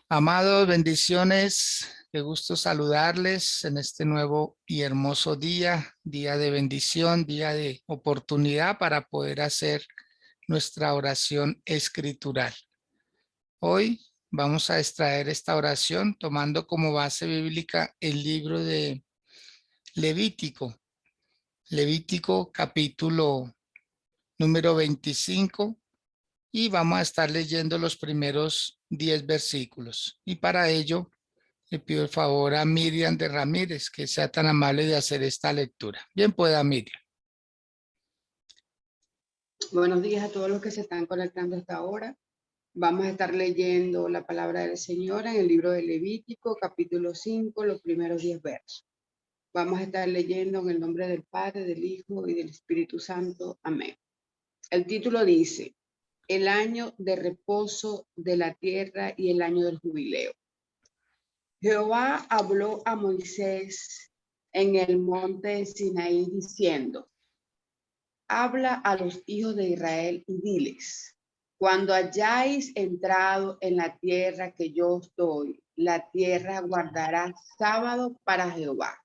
Amados, bendiciones. Qué gusto saludarles en este nuevo y hermoso día, día de bendición, día de oportunidad para poder hacer nuestra oración escritural. Hoy vamos a extraer esta oración tomando como base bíblica el libro de Levítico. Levítico capítulo número 25 y vamos a estar leyendo los primeros 10 versículos. Y para ello le pido el favor a Miriam de Ramírez que sea tan amable de hacer esta lectura. Bien pueda, Miriam. Buenos días a todos los que se están conectando hasta ahora. Vamos a estar leyendo la palabra del Señor en el libro de Levítico, capítulo 5, los primeros 10 versos. Vamos a estar leyendo en el nombre del Padre, del Hijo y del Espíritu Santo. Amén. El título dice, el año de reposo de la tierra y el año del jubileo. Jehová habló a Moisés en el monte Sinaí diciendo, habla a los hijos de Israel y diles, cuando hayáis entrado en la tierra que yo os doy, la tierra guardará sábado para Jehová.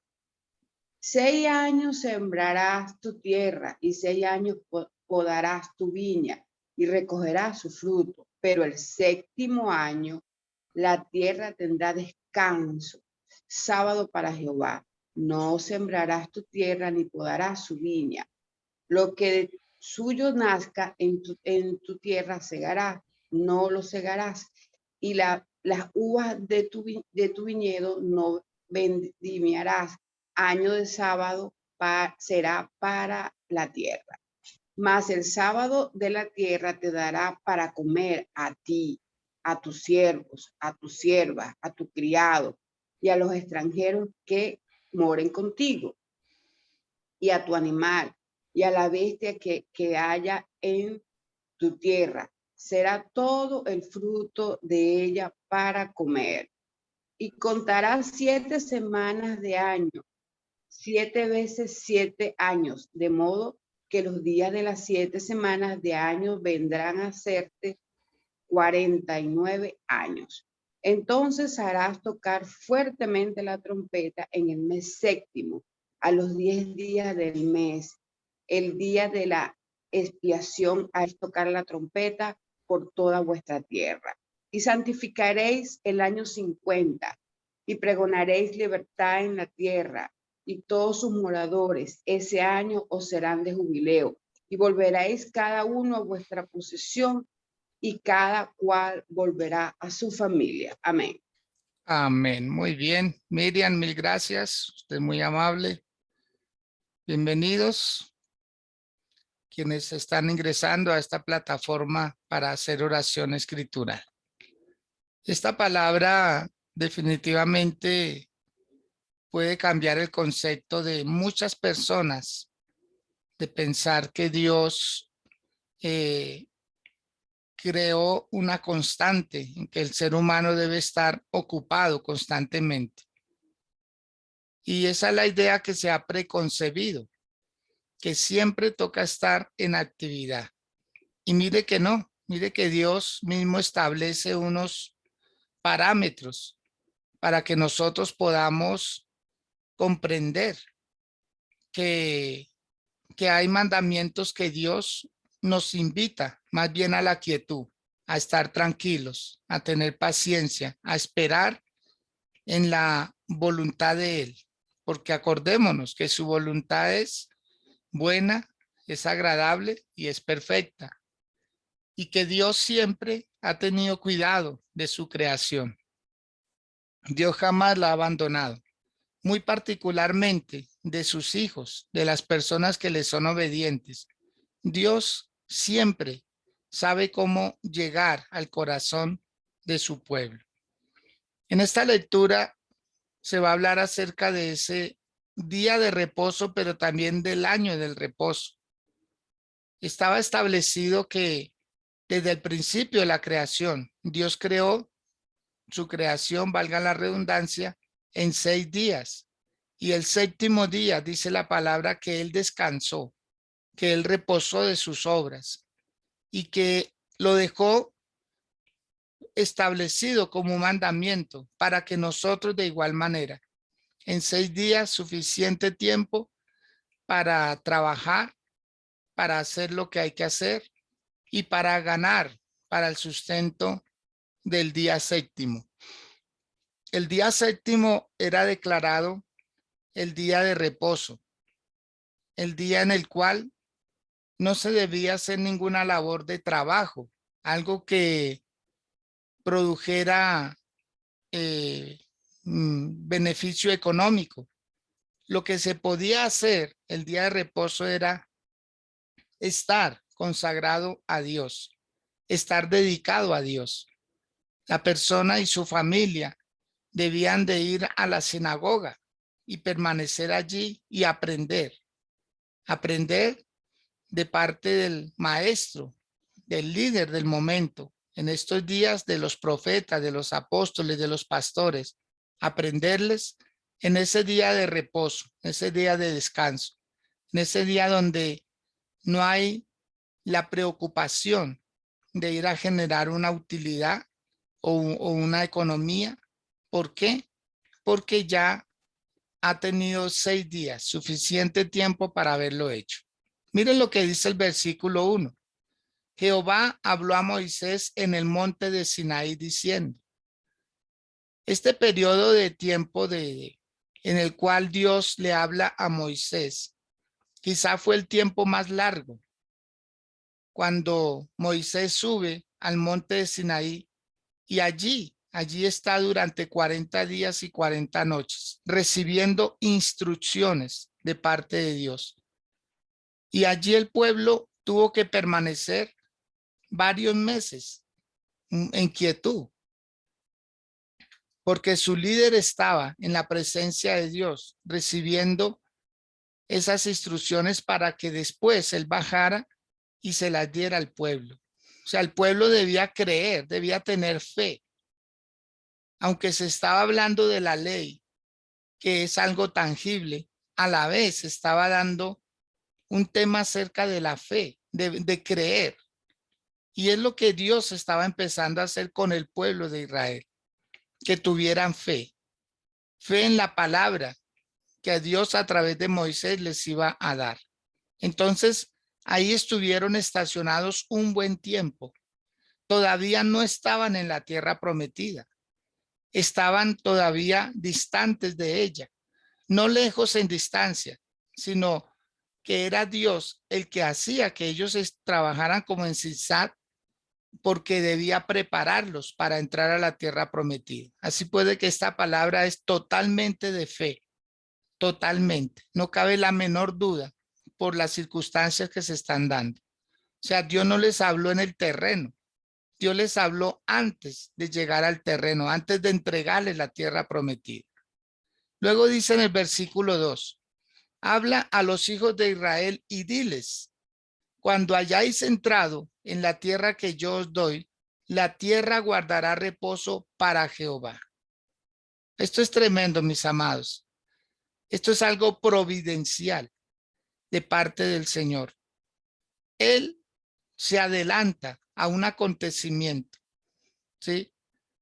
6 años sembrarás tu tierra y 6 años podarás tu viña y recogerás su fruto, pero el 7º año la tierra tendrá descanso, sábado para Jehová. No sembrarás tu tierra ni podarás su viña. Lo que de suyo nazca en tu tierra segarás, no lo segarás. Y las uvas de tu viñedo no vendimiarás. Año de sábado será para la tierra. Mas el sábado de la tierra te dará para comer a ti, a tus siervos, a tus siervas, a tu criado y a los extranjeros que moren contigo y a tu animal y a la bestia que haya en tu tierra. Será todo el fruto de ella para comer. Y contarás 7 semanas de año, 7 veces 7 años, de modo que los días de las 7 semanas de año vendrán a hacerte 49 años. Entonces harás tocar fuertemente la trompeta en el mes 7º, a los 10 días del mes, el día de la expiación, harás tocar la trompeta por toda vuestra tierra. Y santificaréis el año 50, y pregonaréis libertad en la tierra, y todos sus moradores ese año os serán de jubileo, y volveréis cada uno a vuestra posesión, y cada cual volverá a su familia. Amén. Amén. Muy bien. Miriam, mil gracias. Usted es muy amable. Bienvenidos quienes están ingresando a esta plataforma para hacer oración escritural. Esta palabra definitivamente puede cambiar el concepto de muchas personas de pensar que Dios creó una constante en que el ser humano debe estar ocupado constantemente. Y esa es la idea que se ha preconcebido, que siempre toca estar en actividad. Y mire que no, mire que Dios mismo establece unos parámetros para que nosotros podamos comprender que hay mandamientos que Dios nos invita más bien a la quietud, a estar tranquilos, a tener paciencia, a esperar en la voluntad de Él, porque acordémonos que su voluntad es buena, es agradable y es perfecta, y que Dios siempre ha tenido cuidado de su creación. Dios jamás la ha abandonado, muy particularmente de sus hijos, de las personas que le son obedientes. Dios siempre sabe cómo llegar al corazón de su pueblo. En esta lectura se va a hablar acerca de ese día de reposo, pero también del año del reposo. Estaba establecido que desde el principio de la creación, Dios creó su creación, valga la redundancia, en 6 días. Y el 7º día dice la palabra que Él descansó, que Él reposó de sus obras y que lo dejó establecido como un mandamiento para que nosotros de igual manera, en 6 días, suficiente tiempo para trabajar, para hacer lo que hay que hacer y para ganar para el sustento del día séptimo. El día séptimo era declarado el día de reposo, el día en el cual no se debía hacer ninguna labor de trabajo, algo que produjera beneficio económico. Lo que se podía hacer el día de reposo era estar consagrado a Dios, estar dedicado a Dios. La persona y su familia debían de ir a la sinagoga y permanecer allí y aprender de parte del maestro, del líder del momento, en estos días de los profetas, de los apóstoles, de los pastores, aprenderles en ese día de reposo, en ese día de descanso, en ese día donde no hay la preocupación de ir a generar una utilidad o una economía. ¿Por qué? Porque ya ha tenido 6 días, suficiente tiempo para haberlo hecho. Miren lo que dice el versículo 1. Jehová habló a Moisés en el monte de Sinaí diciendo, este periodo de tiempo en el cual Dios le habla a Moisés, quizá fue el tiempo más largo, cuando Moisés sube al monte de Sinaí y allí está durante 40 días y 40 noches, recibiendo instrucciones de parte de Dios. Y allí el pueblo tuvo que permanecer varios meses en quietud, porque su líder estaba en la presencia de Dios, recibiendo esas instrucciones para que después él bajara y se las diera al pueblo. O sea, el pueblo debía creer, debía tener fe. Aunque se estaba hablando de la ley, que es algo tangible, a la vez estaba dando un tema acerca de la fe, de creer. Y es lo que Dios estaba empezando a hacer con el pueblo de Israel, que tuvieran fe, fe en la palabra que a Dios a través de Moisés les iba a dar. Entonces, ahí estuvieron estacionados un buen tiempo. Todavía no estaban en la tierra prometida. Estaban todavía distantes de ella, no lejos en distancia, sino que era Dios el que hacía que ellos trabajaran como en zigzag, porque debía prepararlos para entrar a la tierra prometida. Así puede que esta palabra es totalmente de fe, totalmente. No cabe la menor duda por las circunstancias que se están dando. O sea, Dios no les habló en el terreno. Dios les habló antes de llegar al terreno, antes de entregarles la tierra prometida. Luego dice en el versículo 2, habla a los hijos de Israel y diles, cuando hayáis entrado en la tierra que yo os doy, la tierra guardará reposo para Jehová. Esto es tremendo, mis amados. Esto es algo providencial de parte del Señor. Él se adelanta a un acontecimiento, ¿sí?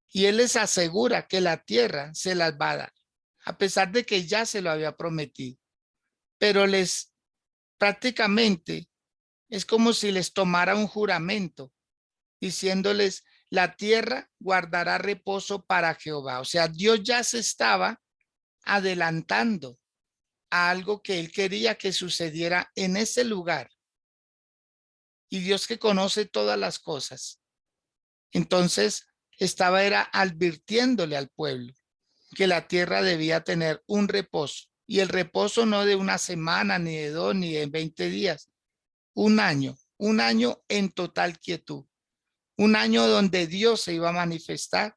Y Él les asegura que la tierra se las va a dar, a pesar de que ya se lo había prometido. Pero les prácticamente es como si les tomara un juramento diciéndoles, la tierra guardará reposo para Jehová. O sea, Dios ya se estaba adelantando a algo que él quería que sucediera en ese lugar. Y Dios, que conoce todas las cosas, entonces era advirtiéndole al pueblo que la tierra debía tener un reposo, y el reposo no de una semana, ni de 2, ni de 20 días, un año en total quietud, un año donde Dios se iba a manifestar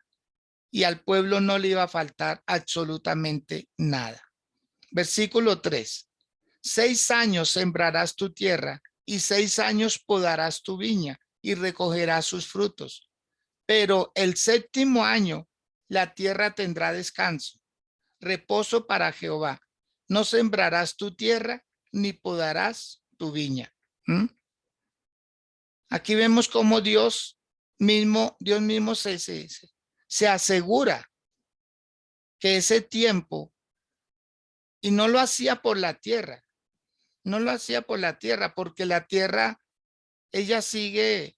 y al pueblo no le iba a faltar absolutamente nada. Versículo 3. 6 años sembrarás tu tierra y 6 años podarás tu viña y recogerás sus frutos. Pero el 7º año la tierra tendrá descanso, reposo para Jehová. No sembrarás tu tierra ni podarás tu viña. Aquí vemos cómo Dios Dios mismo se asegura que ese tiempo, y no lo hacía por la tierra, no lo hacía por la tierra, porque la tierra, ella sigue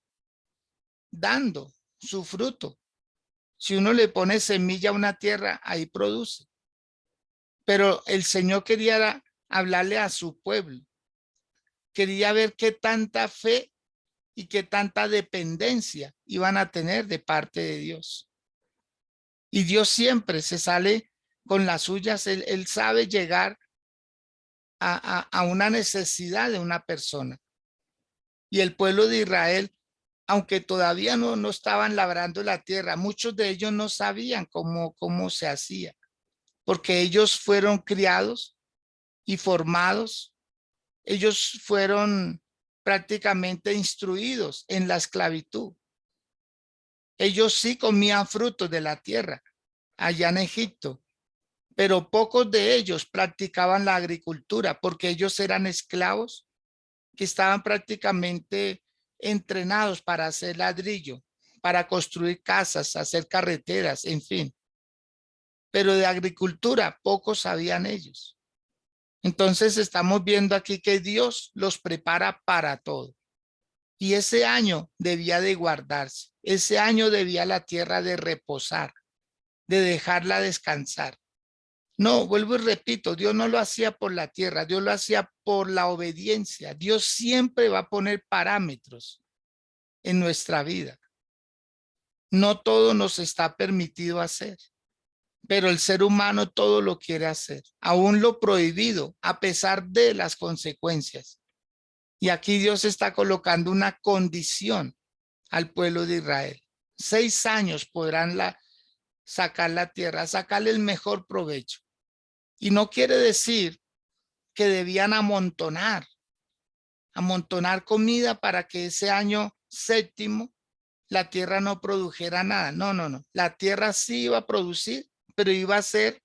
dando su fruto. Si uno le pone semilla a una tierra, ahí produce. Pero el Señor quería hablarle a su pueblo. Quería ver qué tanta fe y qué tanta dependencia iban a tener de parte de Dios. Y Dios siempre se sale con las suyas. Él sabe llegar a una necesidad de una persona. Y el pueblo de Israel, aunque todavía no estaban labrando la tierra, muchos de ellos no sabían cómo se hacía, porque ellos fueron criados y formados, ellos fueron prácticamente instruidos en la esclavitud. Ellos sí comían frutos de la tierra allá en Egipto, pero pocos de ellos practicaban la agricultura porque ellos eran esclavos que estaban prácticamente entrenados para hacer ladrillo, para construir casas, hacer carreteras, en fin. Pero de agricultura pocos sabían ellos. Entonces estamos viendo aquí que Dios los prepara para todo. Y ese año debía de guardarse. Ese año debía la tierra de reposar, de dejarla descansar. No, vuelvo y repito, Dios no lo hacía por la tierra, Dios lo hacía por la obediencia. Dios siempre va a poner parámetros en nuestra vida. No todo nos está permitido hacer, pero el ser humano todo lo quiere hacer, aún lo prohibido, a pesar de las consecuencias. Y aquí Dios está colocando una condición al pueblo de Israel. 6 años podrán sacar la tierra, sacarle el mejor provecho. Y no quiere decir que debían amontonar comida para que ese año séptimo la tierra no produjera nada. No, no, no. La tierra sí iba a producir, pero iba a ser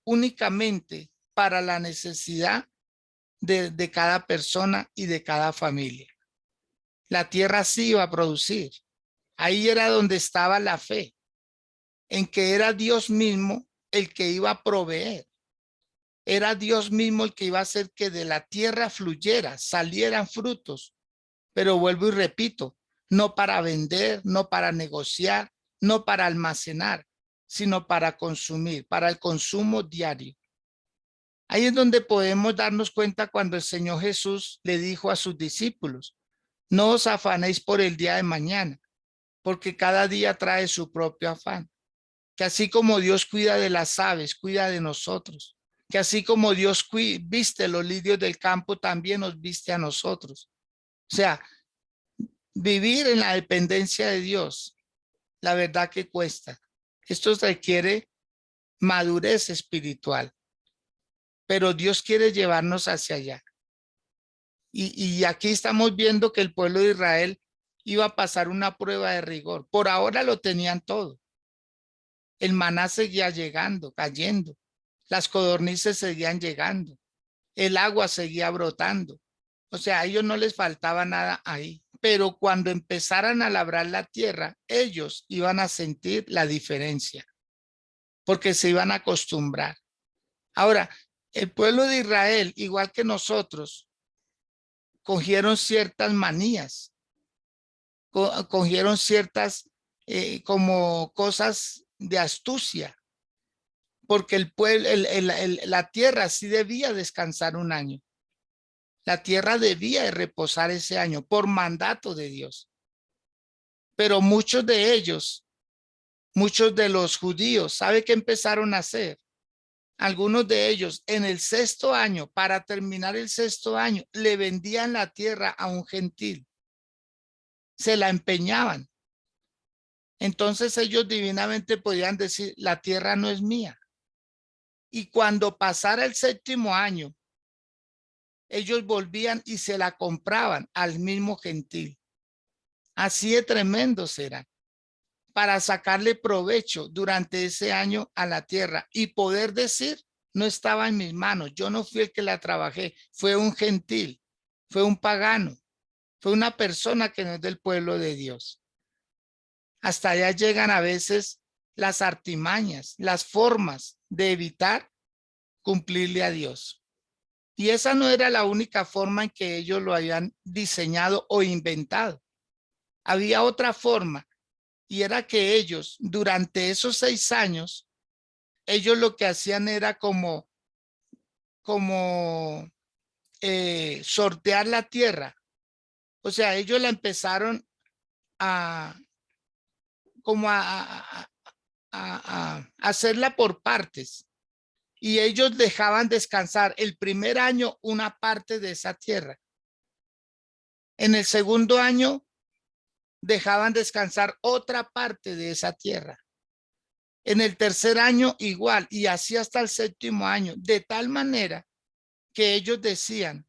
únicamente para la necesidad de cada persona y de cada familia. La tierra sí iba a producir. Ahí era donde estaba la fe, en que era Dios mismo el que iba a proveer. Era Dios mismo el que iba a hacer que de la tierra fluyera, salieran frutos. Pero vuelvo y repito, no para vender, no para negociar, no para almacenar, sino para consumir, para el consumo diario. Ahí es donde podemos darnos cuenta cuando el Señor Jesús le dijo a sus discípulos, no os afanéis por el día de mañana, porque cada día trae su propio afán. Que así como Dios cuida de las aves, cuida de nosotros. Que así como Dios viste los lirios del campo, también nos viste a nosotros. O sea, vivir en la dependencia de Dios, la verdad que cuesta. Esto requiere madurez espiritual, pero Dios quiere llevarnos hacia allá. Y aquí estamos viendo que el pueblo de Israel iba a pasar una prueba de rigor. Por ahora lo tenían todo. El maná seguía llegando, cayendo. Las codornices seguían llegando. El agua seguía brotando. O sea, a ellos no les faltaba nada ahí. Pero cuando empezaran a labrar la tierra, ellos iban a sentir la diferencia, porque se iban a acostumbrar. Ahora, el pueblo de Israel, igual que nosotros, cogieron ciertas manías, cogieron ciertas como cosas de astucia, porque el pueblo, la tierra sí debía descansar un año. La tierra debía de reposar ese año por mandato de Dios. Pero muchos de ellos, muchos de los judíos, ¿sabe qué empezaron a hacer? Algunos de ellos en el 6º año, para terminar el 6º año, le vendían la tierra a un gentil. Se la empeñaban. Entonces ellos divinamente podían decir, la tierra no es mía. Y cuando pasara el 7º año, ellos volvían y se la compraban al mismo gentil. Así de tremendos eran, para sacarle provecho durante ese año a la tierra y poder decir, no estaba en mis manos, yo no fui el que la trabajé, fue un gentil, fue un pagano, fue una persona que no es del pueblo de Dios. Hasta allá llegan a veces las artimañas, las formas de evitar cumplirle a Dios. Y esa no era la única forma en que ellos lo habían diseñado o inventado. Había otra forma, y era que ellos, durante esos 6 años, ellos lo que hacían era como sortear la tierra. O sea, ellos la empezaron a como a hacerla por partes, y ellos dejaban descansar el primer año una parte de esa tierra. En el segundo año dejaban descansar otra parte de esa tierra. En el tercer año igual, y así hasta el séptimo año, de tal manera que ellos decían,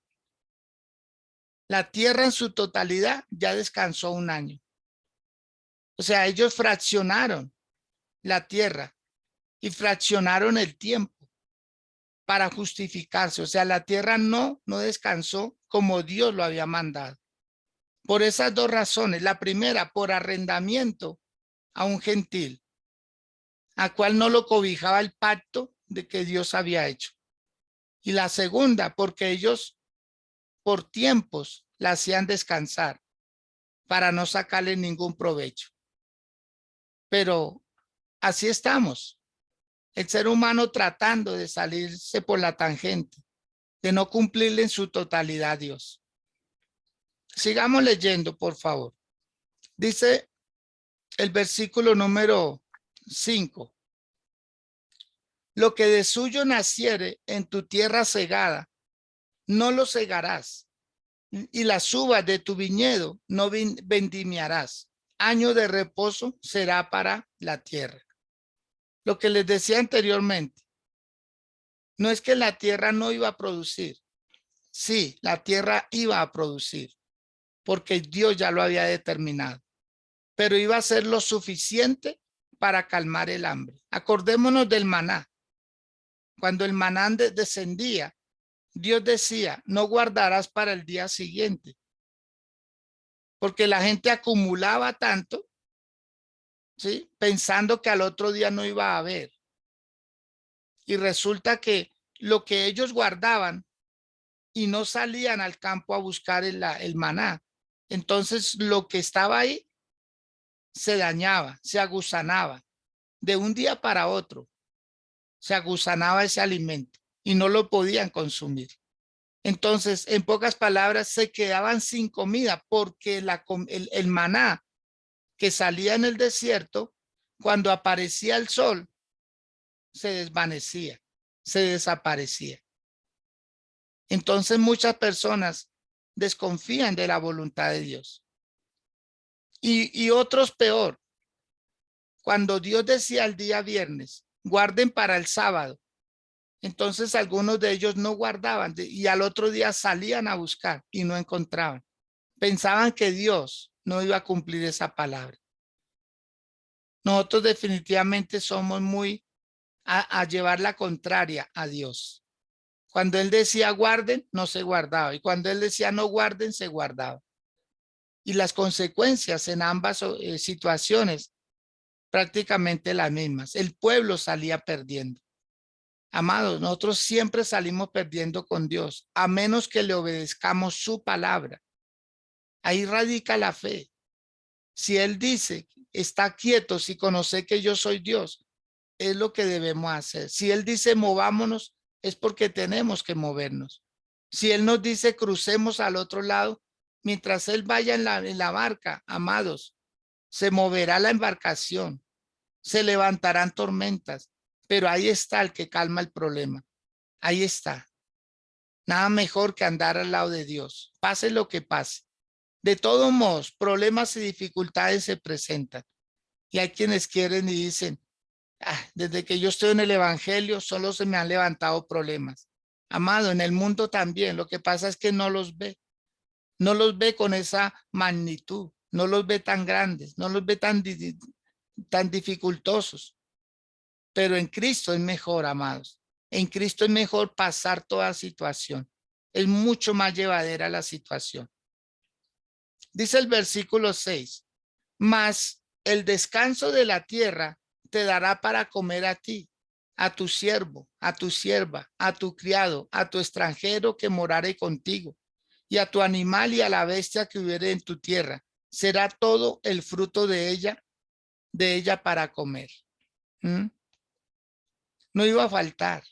la tierra en su totalidad ya descansó un año. O sea, ellos fraccionaron la tierra y fraccionaron el tiempo para justificarse. O sea, la tierra no descansó como Dios lo había mandado. Por esas 2 razones. La primera, por arrendamiento a un gentil, a cual no lo cobijaba el pacto de que Dios había hecho. Y la segunda, porque ellos por tiempos la hacían descansar para no sacarle ningún provecho. Pero así estamos. El ser humano tratando de salirse por la tangente, de no cumplirle en su totalidad a Dios. Sigamos leyendo, por favor. Dice el versículo número 5. Lo que de suyo naciere en tu tierra segada, no lo segarás, y las uvas de tu viñedo no vendimiarás. Año de reposo será para la tierra. Lo que les decía anteriormente, no es que la tierra no iba a producir. Sí, la tierra iba a producir, porque Dios ya lo había determinado, pero iba a ser lo suficiente para calmar el hambre. Acordémonos del maná. Cuando el maná descendía, Dios decía, no guardarás para el día siguiente, porque la gente acumulaba tanto, ¿sí? Pensando que al otro día no iba a haber. Y resulta que lo que ellos guardaban y no salían al campo a buscar el maná, entonces lo que estaba ahí se dañaba, se agusanaba. De un día para otro se agusanaba ese alimento y no lo podían consumir. Entonces, en pocas palabras, se quedaban sin comida porque el maná que salía en el desierto, cuando aparecía el sol, se desvanecía, se desaparecía. Entonces, muchas personas desconfían de la voluntad de Dios. Y otros peor, cuando Dios decía el día viernes, guarden para el sábado, entonces algunos de ellos no guardaban y al otro día salían a buscar y no encontraban. Pensaban que Dios no iba a cumplir esa palabra. Nosotros definitivamente somos muy a llevar la contraria a Dios. Cuando Él decía guarden, no se guardaba. Y cuando Él decía no guarden, se guardaba. Y las consecuencias en ambas situaciones prácticamente las mismas. El pueblo salía perdiendo. Amados, nosotros siempre salimos perdiendo con Dios, a menos que le obedezcamos su palabra. Ahí radica la fe. Si Él dice, está quieto si conoce que yo soy Dios, es lo que debemos hacer. Si Él dice, movámonos, es porque tenemos que movernos. Si Él nos dice, crucemos al otro lado, mientras Él vaya en la barca, amados, se moverá la embarcación, se levantarán tormentas, pero ahí está el que calma el problema. Ahí está. Nada mejor que andar al lado de Dios, pase lo que pase. De todos modos, problemas y dificultades se presentan. Y hay quienes quieren y dicen, desde que yo estoy en el evangelio, solo se me han levantado problemas. Amado, en el mundo también. Lo que pasa es que no los ve. No los ve con esa magnitud. No los ve tan grandes. No los ve tan dificultosos. Pero en Cristo es mejor, amados. En Cristo es mejor pasar toda situación. Es mucho más llevadera la situación. Dice el versículo 6. Mas el descanso de la tierra te dará para comer a ti, a tu siervo, a tu sierva, a tu criado, a tu extranjero que morare contigo, y a tu animal y a la bestia que hubiere en tu tierra. Será todo el fruto de ella para comer. ¿Mm? No iba a faltar.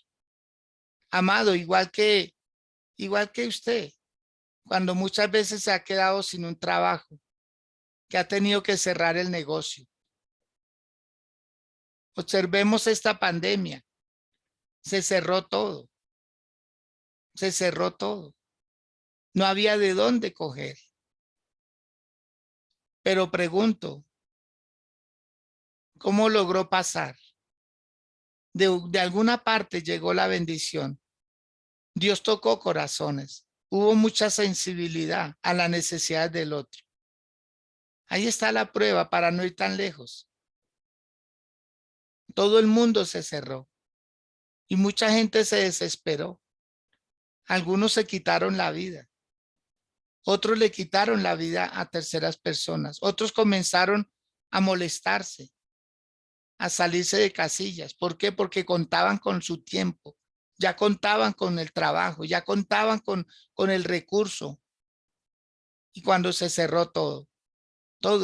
Amado, igual que usted, cuando muchas veces se ha quedado sin un trabajo, que ha tenido que cerrar el negocio. Observemos esta pandemia. Se cerró todo. Se cerró todo. No había de dónde coger. Pero pregunto, ¿cómo logró pasar? De alguna parte llegó la bendición. Dios tocó corazones. Hubo mucha sensibilidad a la necesidad del otro. Ahí está la prueba para no ir tan lejos. Todo el mundo se cerró y mucha gente se desesperó. Algunos se quitaron la vida. Otros le quitaron la vida a terceras personas. Otros comenzaron a molestarse, a salirse de casillas. ¿Por qué? Porque contaban con su tiempo, ya contaban con el trabajo, ya contaban con el recurso. Y cuando se cerró todo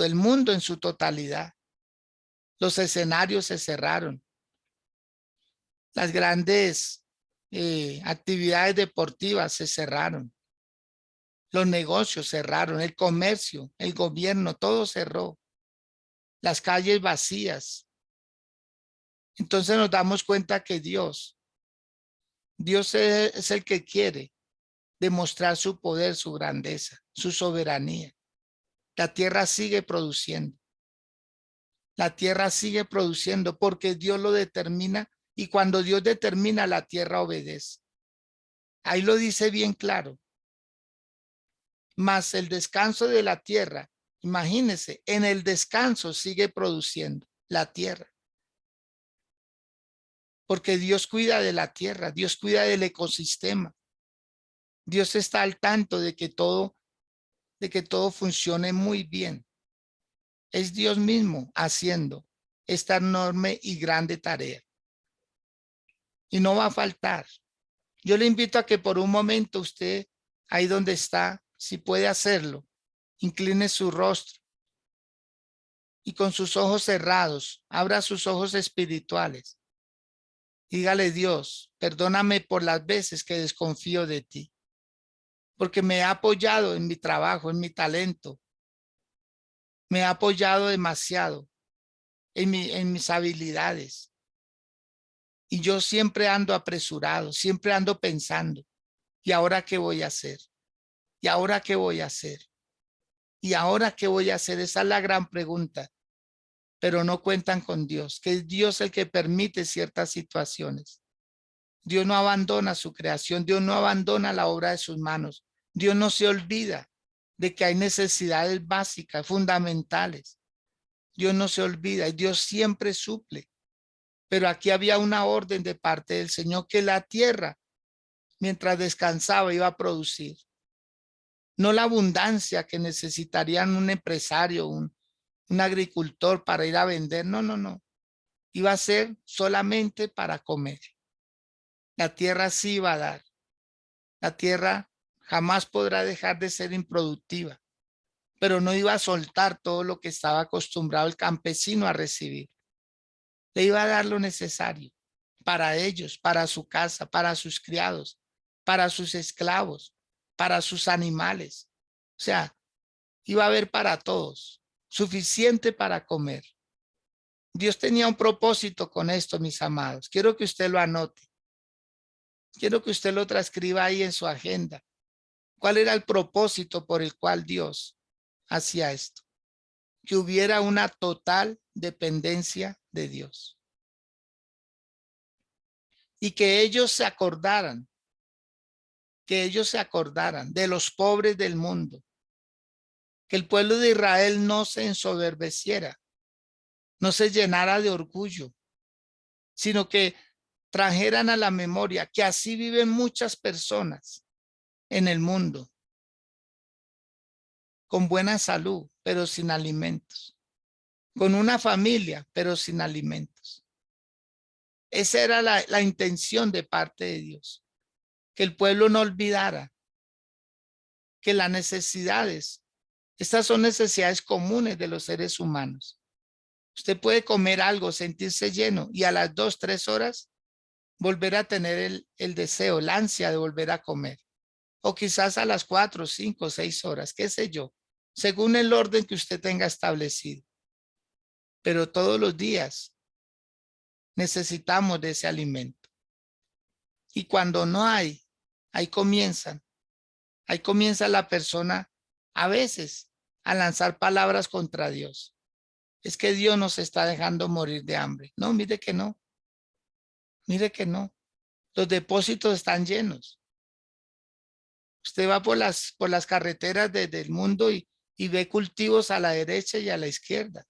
el mundo en su totalidad, los escenarios se cerraron. Las grandes actividades deportivas se cerraron. Los negocios cerraron, el comercio, el gobierno, todo cerró. Las calles vacías. Entonces nos damos cuenta que Dios es el que quiere demostrar su poder, su grandeza, su soberanía. La tierra sigue produciendo. La tierra sigue produciendo porque Dios lo determina y cuando Dios determina, la tierra obedece. Ahí lo dice bien claro. Mas el descanso de la tierra, imagínense, en el descanso sigue produciendo la tierra. Porque Dios cuida de la tierra, Dios cuida del ecosistema. Dios está al tanto de que todo funcione muy bien. Es Dios mismo haciendo esta enorme y grande tarea. Y no va a faltar. Yo le invito a que por un momento usted, ahí donde está, si puede hacerlo, incline su rostro y con sus ojos cerrados, abra sus ojos espirituales. Dígale, Dios, perdóname por las veces que desconfío de ti, porque me he apoyado en mi trabajo, en mi talento. Me he apoyado demasiado en mis habilidades. Y yo siempre ando apresurado, siempre ando pensando, ¿y ahora qué voy a hacer? ¿Y ahora qué voy a hacer? ¿Y ahora qué voy a hacer? Esa es la gran pregunta. Pero no cuentan con Dios, que es Dios el que permite ciertas situaciones. Dios no abandona su creación, Dios no abandona la obra de sus manos. Dios no se olvida de que hay necesidades básicas, fundamentales. Dios no se olvida y Dios siempre suple. Pero aquí había una orden de parte del Señor que la tierra, mientras descansaba, iba a producir. No la abundancia que necesitarían un empresario, un agricultor para ir a vender. No, no, no. Iba a ser solamente para comer. La tierra sí iba a dar. La tierra jamás podrá dejar de ser improductiva, pero no iba a soltar todo lo que estaba acostumbrado el campesino a recibir. Le iba a dar lo necesario para ellos, para su casa, para sus criados, para sus esclavos, para sus animales. O sea, iba a haber para todos, suficiente para comer. Dios tenía un propósito con esto, mis amados. Quiero que usted lo anote. Quiero que usted lo transcriba ahí en su agenda. ¿Cuál era el propósito por el cual Dios hacía esto? Que hubiera una total dependencia de Dios. Y que ellos se acordaran de los pobres del mundo. Que el pueblo de Israel no se ensoberbeciera, no se llenara de orgullo, sino que trajeran a la memoria que así viven muchas personas en el mundo, con buena salud, pero sin alimentos. con una familia, pero sin alimentos. Esa era la intención de parte de Dios, que el pueblo no olvidara que las necesidades, estas son necesidades comunes de los seres humanos. Usted puede comer algo, sentirse lleno y a las 2, 3 horas volver a tener el deseo, la ansia de volver a comer. O quizás a las 4, 5, 6 horas, qué sé yo, según el orden que usted tenga establecido. Pero todos los días necesitamos de ese alimento. Y cuando no hay, ahí comienza la persona a veces a lanzar palabras contra Dios. Es que Dios nos está dejando morir de hambre. No, mire que no. Mire que no. Los depósitos están llenos. Usted va por las carreteras del mundo y ve cultivos a la derecha y a la izquierda.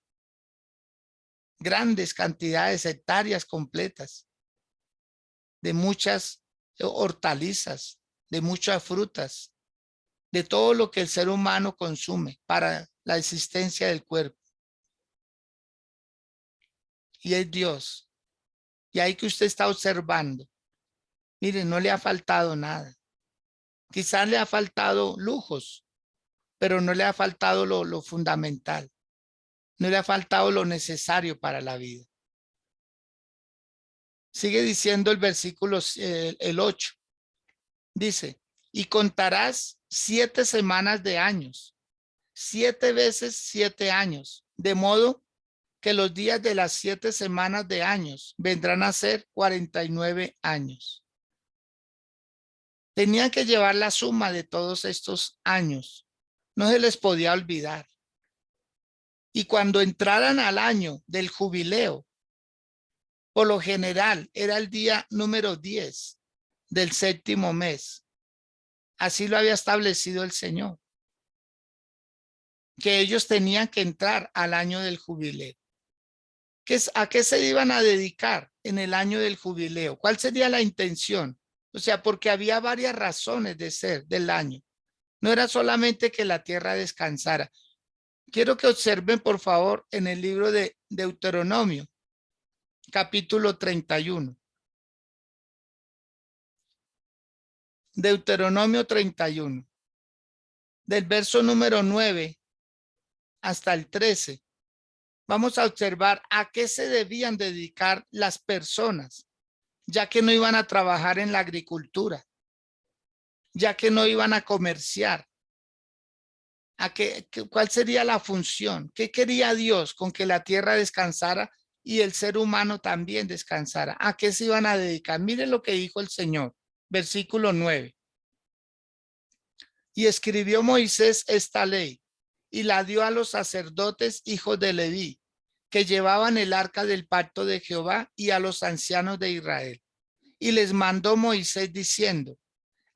Grandes cantidades, hectáreas completas de muchas hortalizas, de muchas frutas, de todo lo que el ser humano consume para la existencia del cuerpo. Y es Dios. Y ahí que usted está observando, mire, no le ha faltado nada. Quizás le ha faltado lujos, pero no le ha faltado lo fundamental. No le ha faltado lo necesario para la vida. Sigue diciendo el versículo el 8. Dice, y contarás 7 semanas de años, 7 veces 7 años, de modo que los días de las 7 semanas de años vendrán a ser 49 años. Tenían que llevar la suma de todos estos años. No se les podía olvidar. Y cuando entraran al año del jubileo, por lo general era el día número 10 del 7º mes. Así lo había establecido el Señor, que ellos tenían que entrar al año del jubileo. ¿A qué se iban a dedicar en el año del jubileo? ¿Cuál sería la intención? O sea, porque había varias razones de ser del año. No era solamente que la tierra descansara. Quiero que observen, por favor, en el libro de Deuteronomio, capítulo 31. Deuteronomio 31. Del verso número 9 hasta el 13. Vamos a observar a qué se debían dedicar las personas, ya que no iban a trabajar en la agricultura, ya que no iban a comerciar. ¿Cuál sería la función? ¿Qué quería Dios con que la tierra descansara y el ser humano también descansara? ¿A qué se iban a dedicar? Miren lo que dijo el Señor, versículo 9. Y escribió Moisés esta ley y la dio a los sacerdotes hijos de Leví, que llevaban el arca del pacto de Jehová, y a los ancianos de Israel. Y les mandó Moisés diciendo,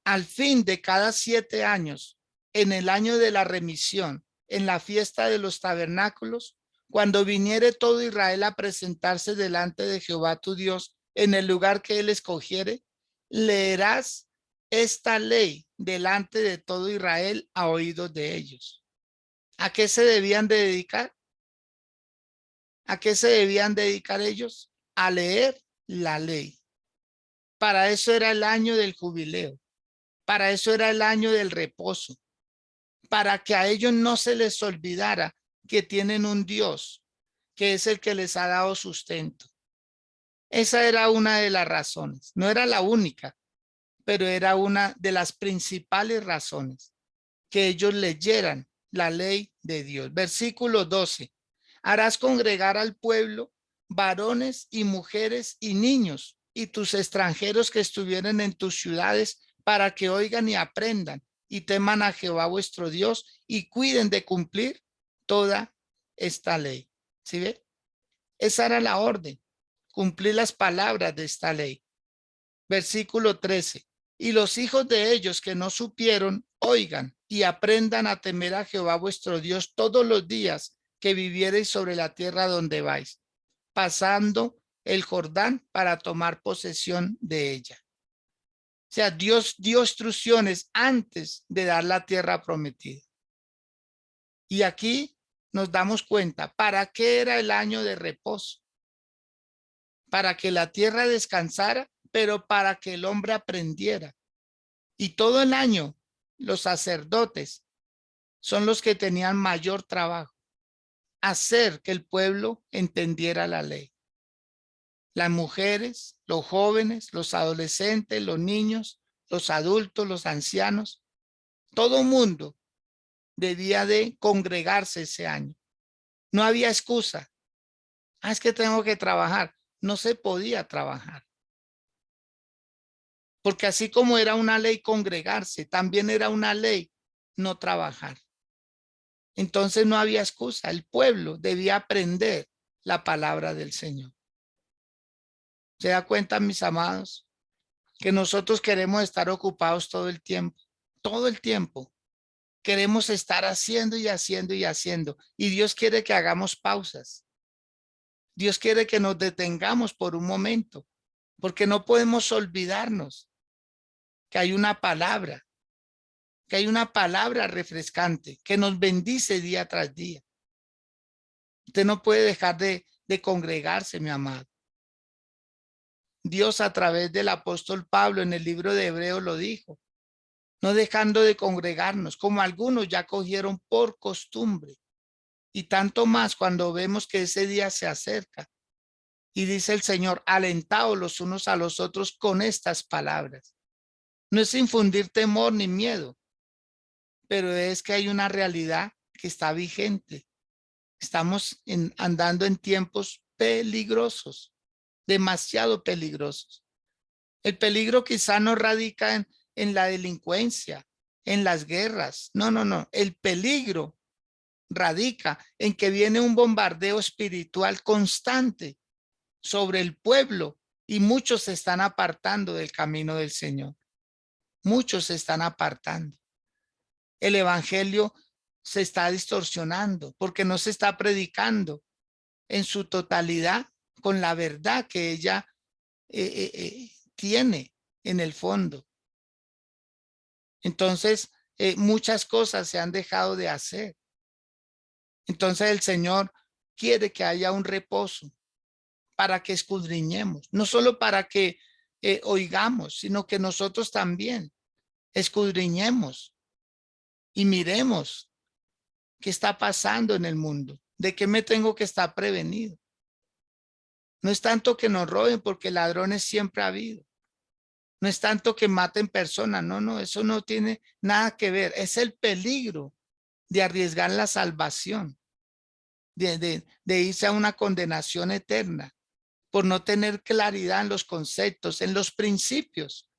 al fin de cada 7 años, en el año de la remisión, en la fiesta de los tabernáculos, cuando viniere todo Israel a presentarse delante de Jehová tu Dios en el lugar que él escogiere, leerás esta ley delante de todo Israel a oídos de ellos. ¿A qué se debían de dedicar? ¿A qué se debían dedicar ellos? A leer la ley. Para eso era el año del jubileo. Para eso era el año del reposo. Para que a ellos no se les olvidara que tienen un Dios, que es el que les ha dado sustento. Esa era una de las razones. No era la única, pero era una de las principales razones, que ellos leyeran la ley de Dios. Versículo 12. Harás congregar al pueblo, varones y mujeres y niños, y tus extranjeros que estuvieren en tus ciudades, para que oigan y aprendan y teman a Jehová vuestro Dios y cuiden de cumplir toda esta ley. ¿Sí ve? Esa era la orden, cumplir las palabras de esta ley. Versículo 13. Y los hijos de ellos que no supieron, oigan y aprendan a temer a Jehová vuestro Dios todos los días que viviereis sobre la tierra donde vais, pasando el Jordán para tomar posesión de ella. O sea, Dios dio instrucciones antes de dar la tierra prometida. Y aquí nos damos cuenta, ¿para qué era el año de reposo? Para que la tierra descansara, pero para que el hombre aprendiera. Y todo el año los sacerdotes son los que tenían mayor trabajo, hacer que el pueblo entendiera la ley. Las mujeres, los jóvenes, los adolescentes, los niños, los adultos, los ancianos, todo mundo debía de congregarse ese año. No había excusa. Ah, es que tengo que trabajar. No se podía trabajar. Porque así como era una ley congregarse, también era una ley no trabajar. Entonces no había excusa. El pueblo debía aprender la palabra del Señor. ¿Se da cuenta, mis amados? Que nosotros queremos estar ocupados todo el tiempo. Todo el tiempo. Queremos estar haciendo y haciendo y haciendo. Y Dios quiere que hagamos pausas. Dios quiere que nos detengamos por un momento. Porque no podemos olvidarnos que hay una palabra. Que hay una palabra refrescante que nos bendice día tras día. Usted no puede dejar de congregarse, mi amado. Dios a través del apóstol Pablo en el libro de Hebreos lo dijo, no dejando de congregarnos, como algunos ya cogieron por costumbre, y tanto más cuando vemos que ese día se acerca. Y dice el Señor, alentaos los unos a los otros con estas palabras. No es infundir temor ni miedo, pero es que hay una realidad que está vigente. Estamos andando en tiempos peligrosos, demasiado peligrosos. El peligro quizá no radica en la delincuencia, en las guerras. No, no, no. El peligro radica en que viene un bombardeo espiritual constante sobre el pueblo y muchos se están apartando del camino del Señor. Muchos se están apartando. El evangelio se está distorsionando porque no se está predicando en su totalidad con la verdad que ella tiene en el fondo. Entonces, muchas cosas se han dejado de hacer. Entonces el Señor quiere que haya un reposo para que escudriñemos, no solo para que oigamos, sino que nosotros también escudriñemos y miremos qué está pasando en el mundo, de qué me tengo que estar prevenido. No es tanto que nos roben, porque ladrones siempre ha habido. No es tanto que maten personas, no, no, eso no tiene nada que ver. Es el peligro de arriesgar la salvación, de irse a una condenación eterna por no tener claridad en los conceptos, en los principios.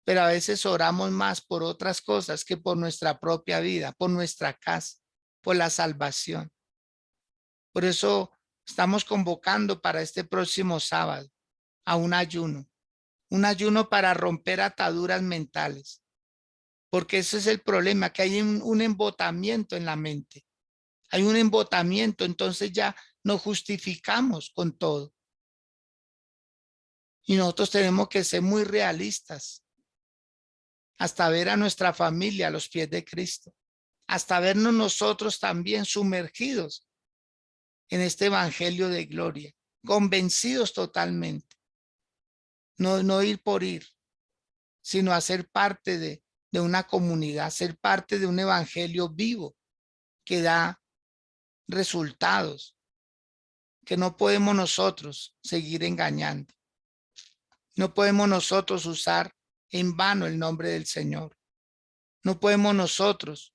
Pero a veces oramos más por otras cosas que por nuestra propia vida, por nuestra casa, por la salvación. Por eso estamos convocando para este próximo sábado a un ayuno para romper ataduras mentales, porque ese es el problema, que hay un embotamiento en la mente. Hay un embotamiento, entonces ya nos justificamos con todo. Y nosotros tenemos que ser muy realistas, hasta ver a nuestra familia a los pies de Cristo, hasta vernos nosotros también sumergidos en este evangelio de gloria, convencidos totalmente. No ir por ir, sino hacer parte de una comunidad, ser parte de un evangelio vivo que da resultados, que no podemos nosotros seguir engañando. No podemos nosotros usar en vano el nombre del Señor. No podemos nosotros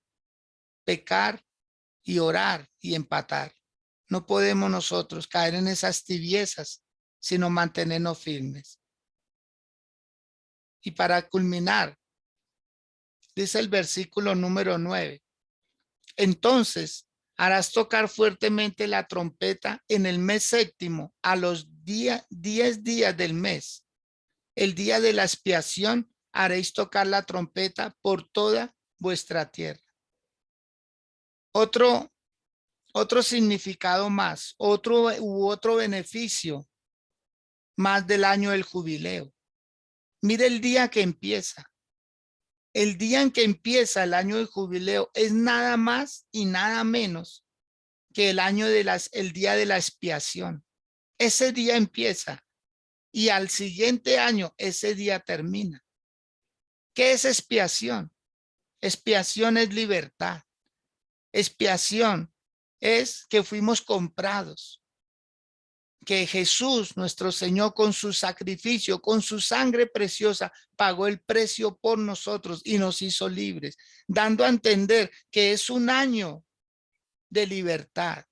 pecar y orar y empatar. No podemos nosotros caer en esas tibiezas, sino mantenernos firmes. Y para culminar, dice el versículo número 9. Entonces harás tocar fuertemente la trompeta en el mes séptimo, a los 10 días del mes. El día de la expiación haréis tocar la trompeta por toda vuestra tierra. Otro significado más, otro beneficio más del año del jubileo. Mire el día que empieza. El día en que empieza el año de jubileo es nada más y nada menos que el día de la expiación. Ese día empieza y al siguiente año ese día termina. ¿Qué es expiación? Expiación es libertad. Expiación es que fuimos comprados, que Jesús, nuestro Señor, con su sacrificio, con su sangre preciosa, pagó el precio por nosotros y nos hizo libres, dando a entender que es un año de libertad.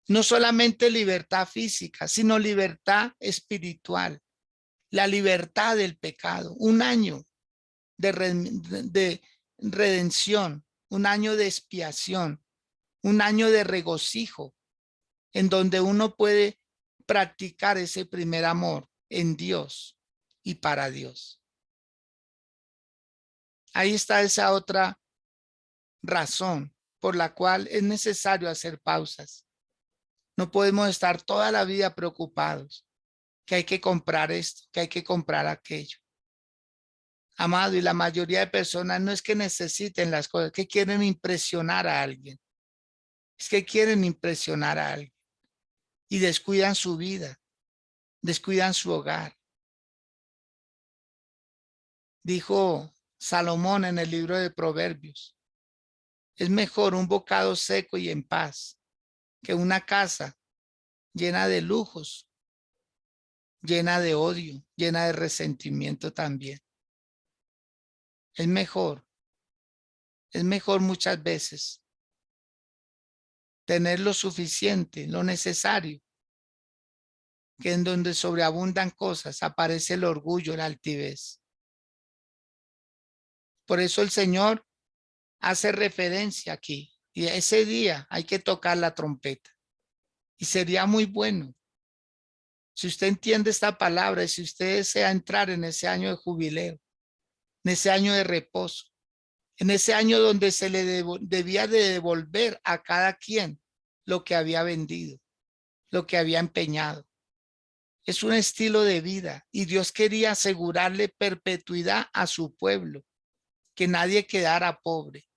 No solamente libertad física, sino libertad espiritual, la libertad del pecado, un año de redención, un año de expiación, un año de regocijo, en donde uno puede practicar ese primer amor en Dios y para Dios. Ahí está esa otra razón por la cual es necesario hacer pausas. No podemos estar toda la vida preocupados, que hay que comprar esto, que hay que comprar aquello. Amado, y la mayoría de personas no es que necesiten las cosas, que quieren impresionar a alguien. Es que quieren impresionar a alguien y descuidan su vida, descuidan su hogar. Dijo Salomón en el libro de Proverbios, es mejor un bocado seco y en paz que una casa llena de lujos, llena de odio, llena de resentimiento también. Es mejor muchas veces tener lo suficiente, lo necesario, que en donde sobreabundan cosas aparece el orgullo, la altivez. Por eso el Señor hace referencia aquí, y ese día hay que tocar la trompeta. Y sería muy bueno si usted entiende esta palabra y si usted desea entrar en ese año de jubileo, en ese año de reposo, en ese año donde se le debía de devolver a cada quien lo que había vendido, lo que había empeñado. Es un estilo de vida y Dios quería asegurarle perpetuidad a su pueblo, que nadie quedara pobre.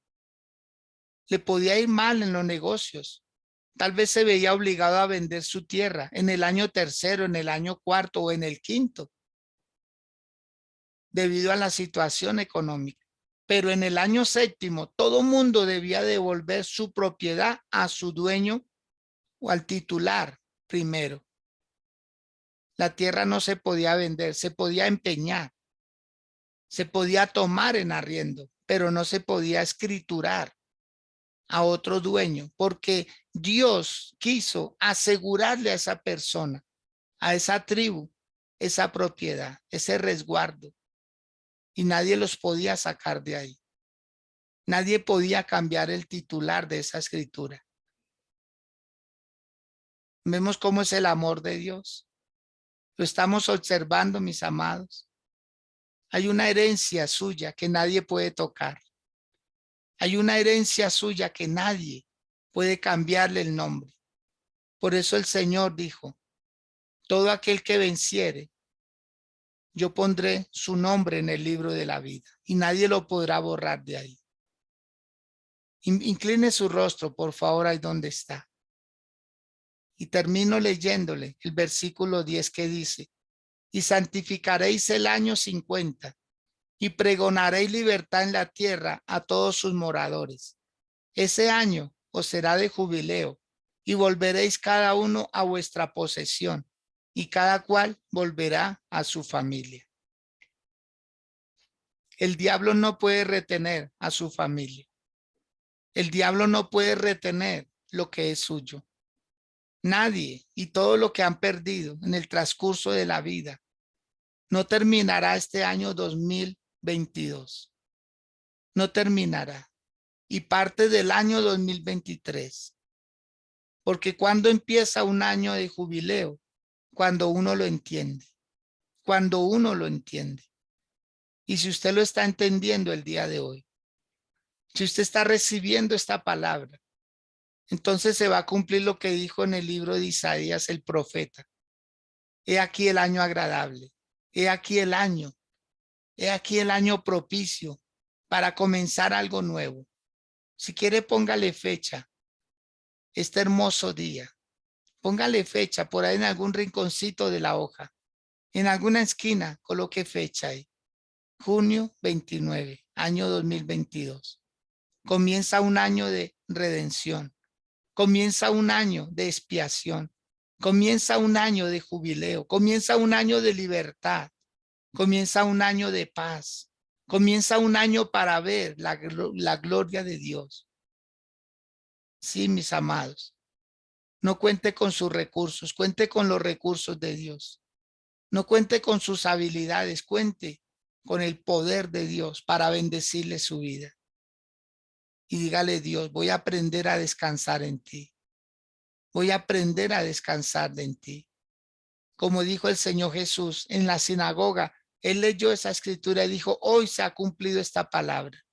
Le podía ir mal en los negocios. Tal vez se veía obligado a vender su tierra en el año tercero, en el año cuarto o en el quinto, debido a la situación económica. Pero en el año séptimo, todo mundo debía devolver su propiedad a su dueño o al titular primero. La tierra no se podía vender, se podía empeñar, se podía tomar en arriendo, pero no se podía escriturar a otro dueño, porque Dios quiso asegurarle a esa persona, a esa tribu, esa propiedad, ese resguardo, y nadie los podía sacar de ahí. Nadie podía cambiar el titular de esa escritura. Vemos cómo es el amor de Dios. Lo estamos observando, mis amados. Hay una herencia suya que nadie puede tocar. Hay una herencia suya que nadie puede cambiarle el nombre. Por eso el Señor dijo, todo aquel que venciere, yo pondré su nombre en el libro de la vida y nadie lo podrá borrar de ahí. Incline su rostro, por favor, ahí donde está. Y termino leyéndole el versículo 10 que dice, y santificaréis el año 50 y pregonaréis libertad en la tierra a todos sus moradores. Ese año os será de jubileo y volveréis cada uno a vuestra posesión y cada cual volverá a su familia. El diablo no puede retener a su familia. El diablo no puede retener lo que es suyo. Nadie y todo lo que han perdido en el transcurso de la vida no terminará este año 2022. No terminará. Y parte del año 2023. Porque cuando empieza un año de jubileo, cuando uno lo entiende. Cuando uno lo entiende. Y si usted lo está entendiendo el día de hoy, si usted está recibiendo esta palabra, entonces se va a cumplir lo que dijo en el libro de Isaías el profeta. He aquí el año agradable. He aquí el año He aquí el año propicio para comenzar algo nuevo. Si quiere, póngale fecha. Este hermoso día. Póngale fecha por ahí en algún rinconcito de la hoja. En alguna esquina, coloque fecha ahí. Junio 29, año 2022. Comienza un año de redención. Comienza un año de expiación. Comienza un año de jubileo. Comienza un año de libertad. Comienza un año de paz. Comienza un año para ver la gloria de Dios. Sí, mis amados. No cuente con sus recursos, cuente con los recursos de Dios. No cuente con sus habilidades, cuente con el poder de Dios para bendecirle su vida. Y dígale, Dios, voy a aprender a descansar en ti. Voy a aprender a descansar en ti. Como dijo el Señor Jesús en la sinagoga, Él leyó esa escritura y dijo, hoy se ha cumplido esta palabra.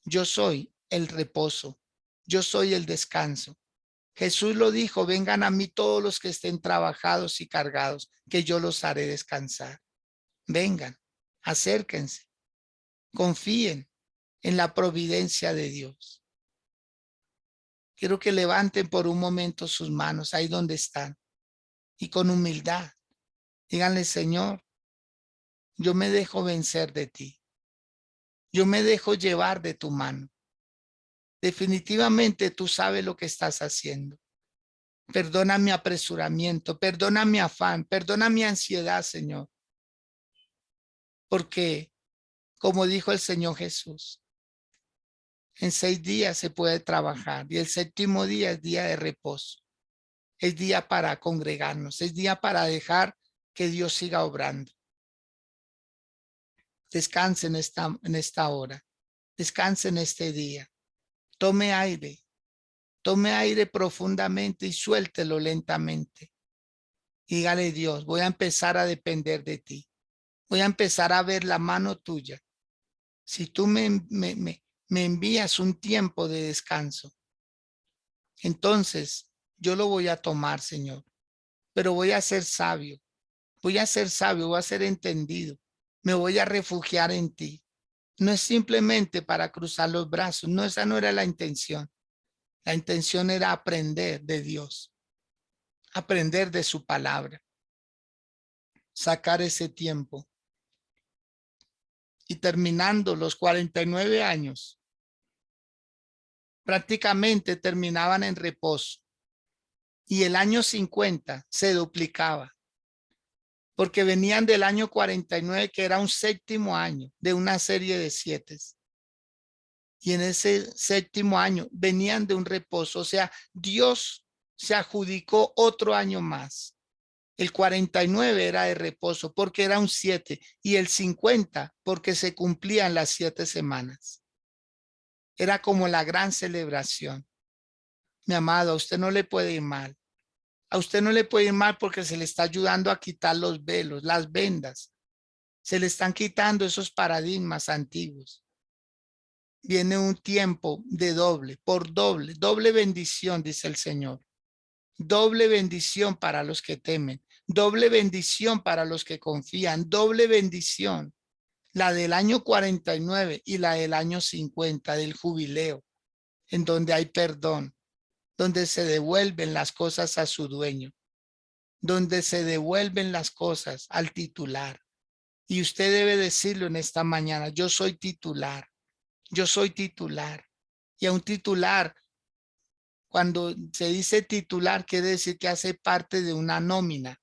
Yo soy el reposo. Yo soy el descanso. Jesús lo dijo, vengan a mí todos los que estén trabajados y cargados, que yo los haré descansar. Vengan, acérquense, confíen en la providencia de Dios. Quiero que levanten por un momento sus manos ahí donde están y con humildad díganle, Señor, yo me dejo vencer de ti. Yo me dejo llevar de tu mano. Definitivamente tú sabes lo que estás haciendo. Perdona mi apresuramiento, perdona mi afán, perdona mi ansiedad, Señor. Porque, como dijo el Señor Jesús, en 6 días se puede trabajar y el séptimo día es día de reposo. Es día para congregarnos, es día para dejar que Dios siga obrando. Descanse en esta hora, descanse en este día. Tome aire profundamente y suéltelo lentamente. Dígale, Dios, voy a empezar a depender de ti. Voy a empezar a ver la mano tuya. Si tú me envías un tiempo de descanso, entonces yo lo voy a tomar, Señor. Pero voy a ser sabio. Voy a ser sabio, voy a ser entendido. Me voy a refugiar en ti. No es simplemente para cruzar los brazos. No, esa no era la intención. La intención era aprender de Dios. Aprender de su palabra. Sacar ese tiempo. Y terminando los 49 años, prácticamente terminaban en reposo. Y el año 50 se duplicaba. Porque venían del año 49, que era un séptimo año de una serie de 7. Y en ese séptimo año venían de un reposo. O sea, Dios se adjudicó otro año más. El 49 era de reposo porque era un 7 y el 50 porque se cumplían las 7 semanas. Era como la gran celebración. Mi amado, a usted no le puede ir mal. A usted no le puede ir mal porque se le está ayudando a quitar los velos, las vendas. Se le están quitando esos paradigmas antiguos. Viene un tiempo de doble bendición, dice el Señor. Doble bendición para los que temen, doble bendición para los que confían, doble bendición. La del año 49 y la del año 50 del jubileo, en donde hay perdón, donde se devuelven las cosas a su dueño, donde se devuelven las cosas al titular. Y usted debe decirlo en esta mañana, yo soy titular, yo soy titular. Y a un titular, cuando se dice titular, quiere decir que hace parte de una nómina,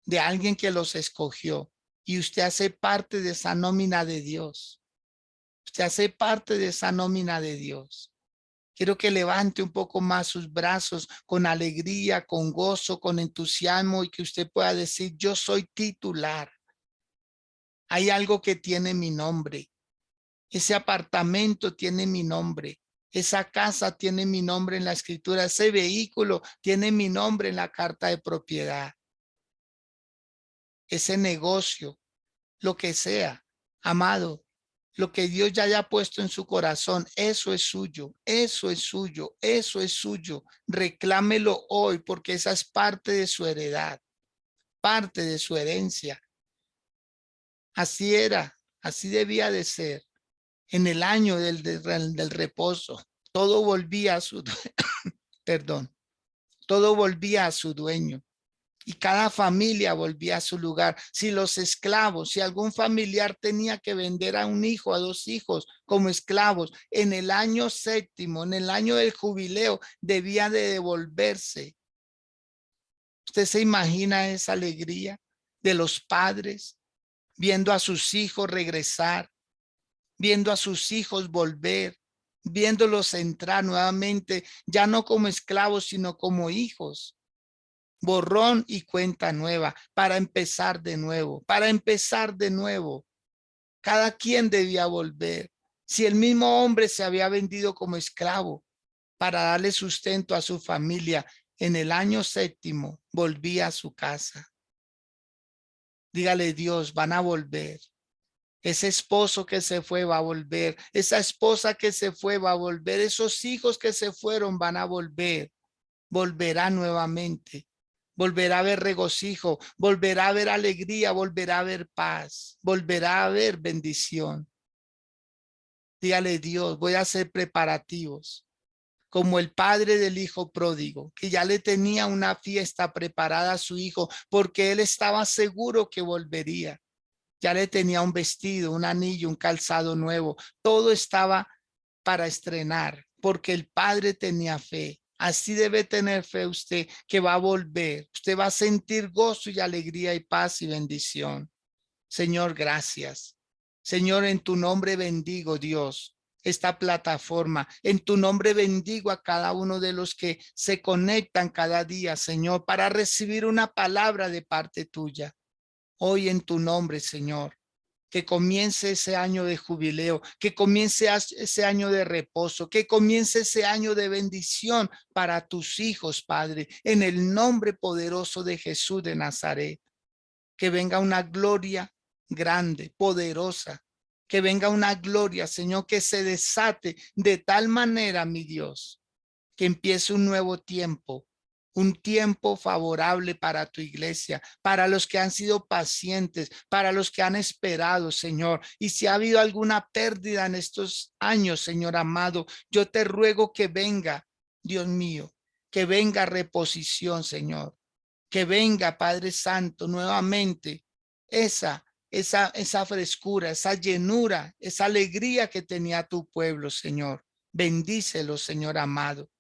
de alguien que los escogió. Y usted hace parte de esa nómina de Dios. Usted hace parte de esa nómina de Dios. Quiero que levante un poco más sus brazos con alegría, con gozo, con entusiasmo y que usted pueda decir, yo soy titular. Hay algo que tiene mi nombre. Ese apartamento tiene mi nombre. Esa casa tiene mi nombre en la escritura. Ese vehículo tiene mi nombre en la carta de propiedad. Ese negocio, lo que sea, amado, lo que Dios ya haya puesto en su corazón, eso es suyo, eso es suyo, eso es suyo. Reclámelo hoy porque esa es parte de su heredad, parte de su herencia. Así era Así debía de ser. En el año del reposo, todo volvía a su, perdón, todo volvía a su dueño. Y cada familia volvía a su lugar. Si los esclavos, si algún familiar tenía que vender a un hijo, a dos hijos como esclavos, en el año séptimo, en el año del jubileo, debía de devolverse. ¿Usted se imagina esa alegría de los padres viendo a sus hijos regresar, viendo a sus hijos volver, viéndolos entrar nuevamente, ya no como esclavos, sino como hijos? Borrón y cuenta nueva, para empezar de nuevo, para empezar de nuevo. Cada quien debía volver. Si el mismo hombre se había vendido como esclavo para darle sustento a su familia, en el año séptimo volvía a su casa. Dígale, Dios, van a volver. Ese esposo que se fue va a volver. Esa esposa que se fue va a volver. Esos hijos que se fueron van a volver. Volverá nuevamente. Volverá a haber regocijo, volverá a haber alegría, volverá a haber paz, volverá a haber bendición. Dígale, Dios, voy a hacer preparativos, como el padre del hijo pródigo, que ya le tenía una fiesta preparada a su hijo, porque él estaba seguro que volvería. Ya le tenía un vestido, un anillo, un calzado nuevo, todo estaba para estrenar, porque el padre tenía fe. Así debe tener fe usted, que va a volver. Usted va a sentir gozo y alegría y paz y bendición. Señor, gracias. Señor, en tu nombre bendigo, Dios, esta plataforma. En tu nombre bendigo a cada uno de los que se conectan cada día, Señor, para recibir una palabra de parte tuya. Hoy en tu nombre, Señor, que comience ese año de jubileo, que comience ese año de reposo, que comience ese año de bendición para tus hijos, Padre, en el nombre poderoso de Jesús de Nazaret. Que venga una gloria grande, poderosa, que venga una gloria, Señor, que se desate de tal manera, mi Dios, que empiece un nuevo tiempo, un tiempo favorable para tu iglesia, para los que han sido pacientes, para los que han esperado, Señor. Y si ha habido alguna pérdida en estos años, Señor amado, yo te ruego que venga, Dios mío, que venga reposición, Señor, que venga, Padre Santo, nuevamente esa frescura, esa llenura, esa alegría que tenía tu pueblo, Señor. Bendícelos, Señor amado.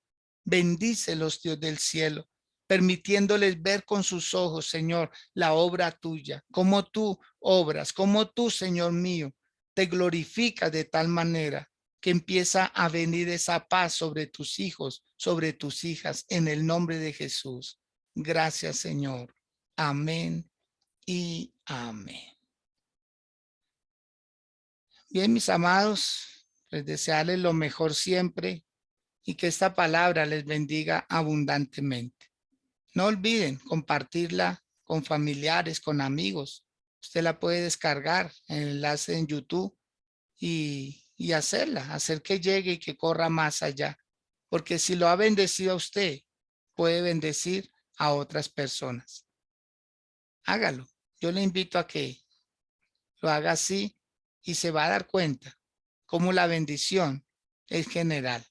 Bendícelos, Dios del cielo, permitiéndoles ver con sus ojos, Señor, la obra tuya, como tú obras, como tú, Señor mío, te glorificas de tal manera que empieza a venir esa paz sobre tus hijos, sobre tus hijas, en el nombre de Jesús. Gracias, Señor. Amén y amén. Bien, mis amados, les desearles lo mejor siempre y que esta palabra les bendiga abundantemente. No olviden compartirla con familiares, con amigos. Usted la puede descargar en el enlace en YouTube y hacerla, hacer que llegue y que corra más allá. Porque si lo ha bendecido a usted, puede bendecir a otras personas. Hágalo. Yo le invito a que lo haga así y se va a dar cuenta cómo la bendición es general.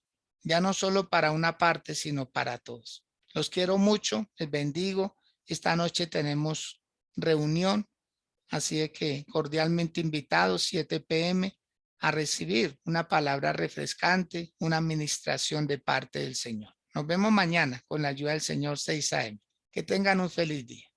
Ya no solo para una parte, sino para todos. Los quiero mucho, les bendigo. Esta noche tenemos reunión, así de que cordialmente invitados, 7 p.m., a recibir una palabra refrescante, una administración de parte del Señor. Nos vemos mañana con la ayuda del Señor, 6 a.m. Que tengan un feliz día.